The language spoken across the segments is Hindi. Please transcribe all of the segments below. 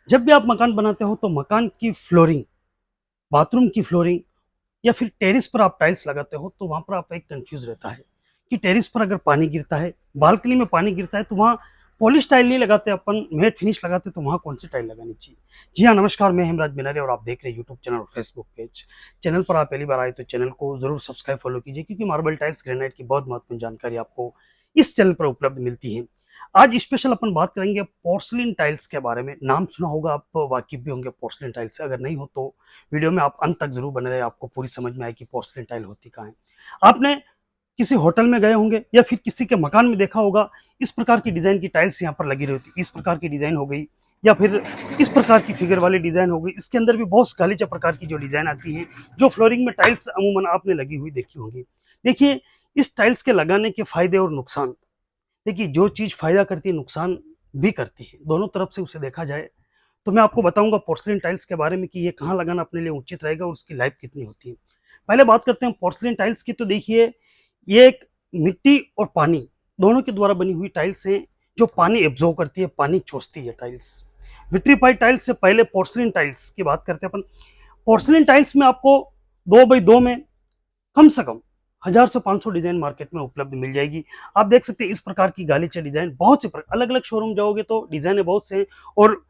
जब भी आप मकान बनाते हो तो मकान की फ्लोरिंग, बाथरूम की फ्लोरिंग या फिर टेरेस पर आप टाइल्स लगाते हो तो वहाँ पर आपका एक कन्फ्यूज़ रहता है कि टेरेस पर अगर पानी गिरता है, बालकनी में पानी गिरता है तो वहाँ पॉलिश टाइल नहीं लगाते अपन, मैट फिनिश लगाते तो वहाँ कौन सी टाइल लगानी चाहिए? जी हाँ, नमस्कार, मैं हेमराज बिनारी और आप देख रहे हैं यूट्यूब चैनल और फेसबुक पेज। चैनल पर आप पहली बार आए तो चैनल को ज़रूर सब्सक्राइब फॉलो कीजिए क्योंकि मार्बल टाइल्स, ग्रेनाइट की बहुत महत्वपूर्ण जानकारी आपको इस चैनल पर उपलब्ध मिलती है। आज स्पेशल अपन बात करेंगे पोर्सलिन टाइल्स के बारे में। नाम सुना होगा, आप वाकिफ भी होंगे पोर्सलिन टाइल्स से, अगर नहीं हो तो वीडियो में आप अंत तक जरूर बने रहे, आपको पूरी समझ में आएगी पोर्सलिन टाइल होती कहाँ है। आपने किसी होटल में गए होंगे या फिर किसी के मकान में देखा होगा, इस प्रकार की डिजाइन की टाइल्स यहाँ पर लगी रहती है। इस प्रकार की डिजाइन हो गई या फिर इस प्रकार की फिगर वाली डिजाइन हो गई। इसके अंदर भी बहुत गालीचा प्रकार की जो डिजाइन आती है, जो फ्लोरिंग में टाइल्स अमूमन आपने लगी हुई देखी होंगी। देखिए, इस टाइल्स के लगाने के फायदे और नुकसान। देखिए, जो चीज फायदा करती है नुकसान भी करती है, दोनों तरफ से उसे देखा जाए तो मैं आपको बताऊंगा पोर्सलिन टाइल्स के बारे में कि ये कहाँ लगाना अपने लिए उचित रहेगा और उसकी लाइफ कितनी होती है। पहले बात करते हैं पोर्सलिन टाइल्स की। तो देखिए, ये एक मिट्टी और पानी दोनों के द्वारा बनी हुई टाइल्स है, जो पानी एब्जॉर्ब करती है, पानी चूसती है टाइल्स। विट्रीफाइड टाइल्स से पहले पोर्सलिन टाइल्स की बात करते हैं अपन। पोर्सलिन टाइल्स में आपको 2x2 में कम से कम 1000 से 500 डिजाइन मार्केट में उपलब्ध मिल जाएगी। आप देख सकते हैं इस प्रकार की गालीचे डिजाइन बहुत से अलग अलग शोरूम जाओगे तो डिजाइन बहुत से हैं, और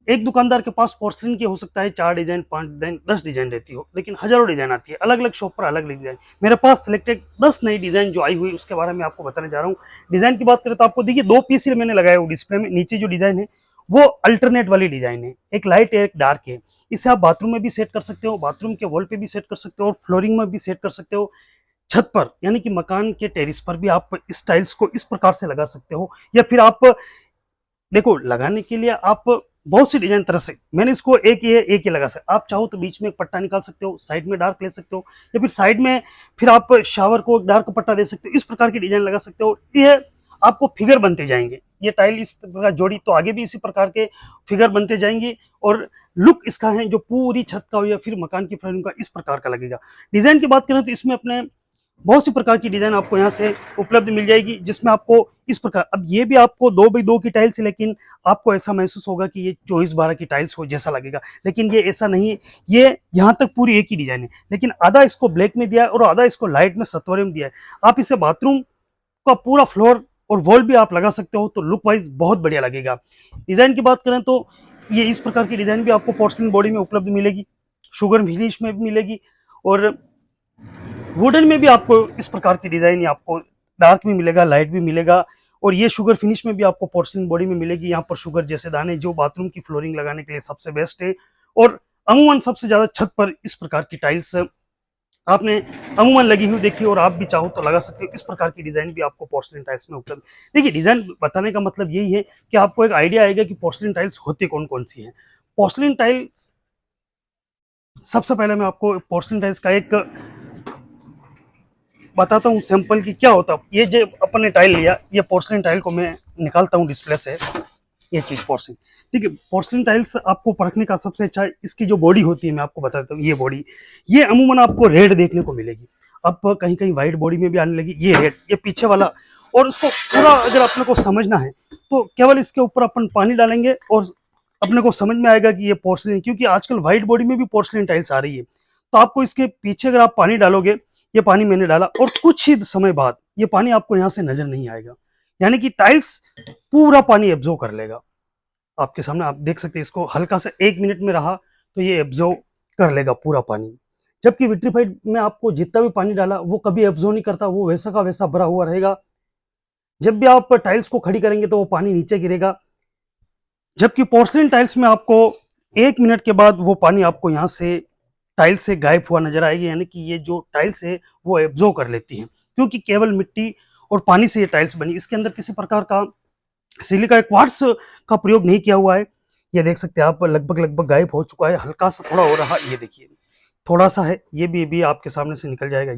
एक दुकानदार के पास पोर्सलिन की हो सकता है 4 डिजाइन, 5 डिजाइन, 10 डिजाइन रहती हो, लेकिन हजारों डिजाइन आती है अलग अलग शॉप पर, अलग अलग डिजाइन। मेरे पास सिलेक्टेड 10 नई डिजाइन जो आई हुई उसके बारे में आपको बताने जा रहा हूँ। डिजाइन की बात करें तो आपको देखिए 2 पीस ही मैंने लगाया हुआ डिस्प्ले में। नीचे जो डिजाइन है वो अल्टरनेट वाली डिजाइन है, एक लाइट है एक डार्क है। इसे आप बाथरूम में भी सेट कर सकते हो, बाथरूम के वॉल पे भी सेट कर सकते हो और फ्लोरिंग में भी सेट कर सकते हो। छत पर यानी कि मकान के टेरिस पर भी आप इस टाइल्स को इस प्रकार से लगा सकते हो, या फिर आप देखो लगाने के लिए आप बहुत सी डिजाइन तरह से, मैंने इसको एक ही लगा सकते। आप चाहो तो बीच में एक पट्टा निकाल सकते हो, साइड में डार्क ले सकते हो, या फिर साइड में फिर आप शावर को डार्क पट्टा दे सकते हो। इस प्रकार की डिजाइन लगा सकते हो। ये आपको फिगर बनते जाएंगे, ये टाइल इस प्रकार जोड़ी तो आगे भी इसी प्रकार के फिगर बनते जाएंगे, और लुक इसका है जो पूरी छत का हो या फिर मकान की फ्लोरिंग का इस प्रकार का लगेगा। डिजाइन की बात करें तो इसमें अपने बहुत सी प्रकार की डिजाइन आपको यहाँ से उपलब्ध मिल जाएगी, जिसमें आपको इस प्रकार, अब ये भी आपको 2x2 की टाइल्स है, लेकिन आपको ऐसा महसूस होगा कि ये 24x12 की टाइल्स हो जैसा लगेगा, लेकिन ये ऐसा नहीं है। ये यहाँ तक पूरी एक ही डिजाइन है, लेकिन आधा इसको ब्लैक में दिया है और आधा इसको लाइट में सत्वरे में दिया है। आप इसे बाथरूम का पूरा फ्लोर और वॉल भी आप लगा सकते हो तो लुक वाइज बहुत बढ़िया लगेगा। डिजाइन की बात करें तो ये इस प्रकार की डिजाइन भी आपको पोर्सलिन बॉडी में उपलब्ध मिलेगी, शुगर फिनिश में भी मिलेगी, और वुडन में भी आपको इस प्रकार की डिजाइन आपको डार्क भी मिलेगा, लाइट भी मिलेगा, और ये शुगर फिनिश में भी आपको पोर्सलिन बॉडी में मिलेगी। यहाँ पर शुगर जैसे दाने जो बाथरूम की फ्लोरिंग लगाने के लिए सबसे बेस्ट है, और अमूमन सबसे ज्यादा छत पर इस प्रकार की टाइल्स आपने अमूमन लगी हुई देखी, और आप भी चाहो तो लगा सकते हो। इस प्रकार की डिजाइन भी आपको पोर्सलिन टाइल्स में उपलब्ध। देखिए, डिजाइन बताने का मतलब यही है कि आपको एक आइडिया आएगा कि पोर्सलिन टाइल्स होती कौन कौन सी है। पोर्सलिन टाइल्स, सबसे पहले मैं आपको पोर्सलिन टाइल्स का एक बताता हूँ सैंपल की क्या होता है। ये जो अपन ने टाइल लिया, ये पोर्सलिन टाइल को मैं निकालता हूँ डिस्प्ले से, ये चीज पोर्सलिन। ठीक है, पोर्सलिन टाइल्स आपको परखने का सबसे अच्छा इसकी जो बॉडी होती है, मैं आपको बताता हूँ। ये बॉडी, ये अमूमन आपको रेड देखने को मिलेगी, अब कहीं कहीं व्हाइट बॉडी में भी आने लगी। ये रेड, ये पीछे वाला, और उसको पूरा अगर अपने को समझना है तो केवल इसके ऊपर अपन पानी डालेंगे और अपने को समझ में आएगा कि ये पोर्सलिन, क्योंकि आजकल व्हाइट बॉडी में भी पोर्सलिन टाइल्स आ रही है। तो आपको इसके पीछे अगर आप पानी डालोगे, ये पानी मैंने डाला और कुछ ही समय बाद ये पानी आपको यहाँ से नजर नहीं आएगा, यानी कि टाइल्स पूरा पानी एब्जॉर्ब कर लेगा। आपके सामने आप देख सकते हैं, इसको हल्का सा 1 मिनट में रहा तो ये एब्जॉर्ब कर लेगा पूरा पानी। जबकि विट्रीफाइड में आपको जितना भी पानी डाला वो कभी एब्जॉर्ब नहीं करता, वो वैसा का वैसा भरा हुआ रहेगा। जब भी आप टाइल्स को खड़ी करेंगे तो वो पानी नीचे गिरेगा। जबकि पोर्सलिन टाइल्स में आपको 1 मिनट के बाद वो पानी आपको यहाँ से टाइल्स से गायब हुआ नजर आएगी, यानी कि ये जो टाइल्स है वो एब्जॉर्ब कर लेती है, क्योंकि केवल मिट्टी और पानी से ये टाइल्स बनी। इसके अंदर किसी प्रकार का सिलिका क्वार्ट्स का प्रयोग नहीं किया हुआ है। ये देख सकते हैं आप, लगभग लगभग गायब हो चुका है, हल्का सा थोड़ा हो रहा है, ये देखिए थोड़ा सा है, ये भी आपके सामने से निकल जाएगा।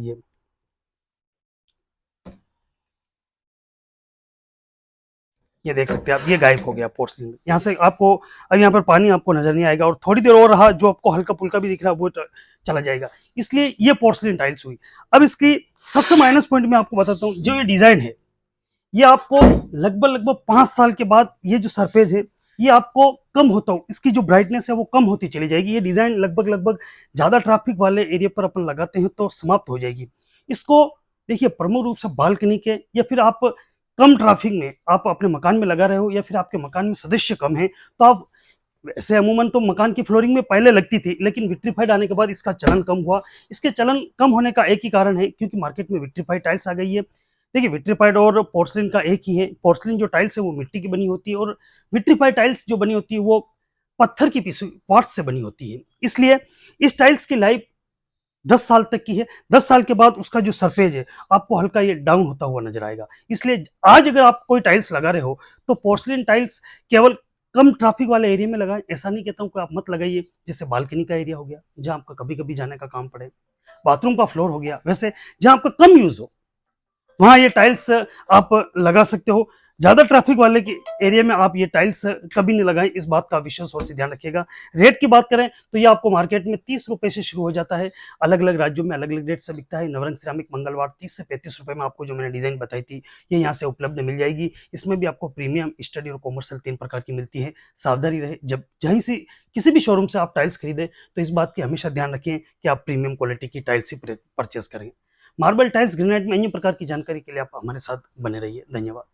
ये देख सकते हैं आप, ये गायब हो गया पोर्सलिन में, यहाँ से आपको अब यहाँ पर पानी आपको नजर नहीं आएगा, और थोड़ी देर और रहा जो आपको हल्का फुल्का भी दिख रहा है वो चला जाएगा। इसलिए ये पोर्सलिन टाइल्स हुई। अब इसकी सबसे माइनस पॉइंट मैं आपको बताता हूँ, जो ये डिजाइन है, ये आपको लगभग लगभग 5 साल के बाद ये जो सरफेस है ये आपको कम होता हो, इसकी जो ब्राइटनेस है वो कम होती चली जाएगी। ये डिज़ाइन लगभग लगभग ज़्यादा ट्रैफिक वाले एरिया पर अपन लगाते हैं तो समाप्त हो जाएगी। इसको देखिए प्रमुख रूप से बालकनी के या फिर आप कम ट्रैफिक में आप अपने मकान में लगा रहे हो या फिर आपके मकान में सदस्य कम हैं, तो आप वैसे अमूमन तो मकान की फ्लोरिंग में पहले लगती थी, लेकिन विट्रीफाइड आने के बाद इसका चलन कम हुआ। इसके चलन कम होने का एक ही कारण है क्योंकि मार्केट में विट्रीफाइड टाइल्स आ गई है। देखिए विट्रीफाइड और पोर्सलिन का एक ही है। पोर्सलिन जो टाइल्स है वो मिट्टी की बनी होती है और विट्रीफाइड टाइल्स जो बनी होती है वो पत्थर की पीसी क्वार्ट्ज से बनी होती है। इसलिए इस टाइल्स की लाइफ 10 साल तक की है। 10 साल के बाद उसका जो सरफेस है आपको हल्का ये डाउन होता हुआ नजर आएगा। इसलिए आज अगर आप कोई टाइल्स लगा रहे हो तो पोर्सलिन टाइल्स केवल कम ट्रैफिक वाले एरिया में लगाएं। ऐसा नहीं कहता हूं कि आप मत लगाइए, जैसे बालकनी का एरिया हो गया जहां आपका कभी कभी जाने का काम पड़े, बाथरूम का फ्लोर हो गया, वैसे जहां आपका कम यूज हो वहाँ ये टाइल्स आप लगा सकते हो। ज़्यादा ट्रैफिक वाले के एरिया में आप ये टाइल्स कभी नहीं लगाएं, इस बात का विशेष तौर से ध्यान रखिएगा। रेट की बात करें तो ये आपको मार्केट में 30 रुपए से शुरू हो जाता है। अलग अलग राज्यों में अलग अलग रेट से बिकता है। नवरंग सिरामिक मंगलवार 30 से 35 रुपए में आपको जो मैंने डिजाइन बताई थी ये यहाँ से उपलब्ध मिल जाएगी। इसमें भी आपको प्रीमियम, स्टडी और कॉमर्शियल 3 प्रकार की मिलती है। सावधानी रहे, जब जहीं से किसी भी शोरूम से आप टाइल्स खरीदें तो इस बात की हमेशा ध्यान रखें कि आप प्रीमियम क्वालिटी की टाइल्स ही परचेस करें। मार्बल टाइल्स, ग्रेनाइट में अन्य प्रकार की जानकारी के लिए आप हमारे साथ बने रहिए। धन्यवाद।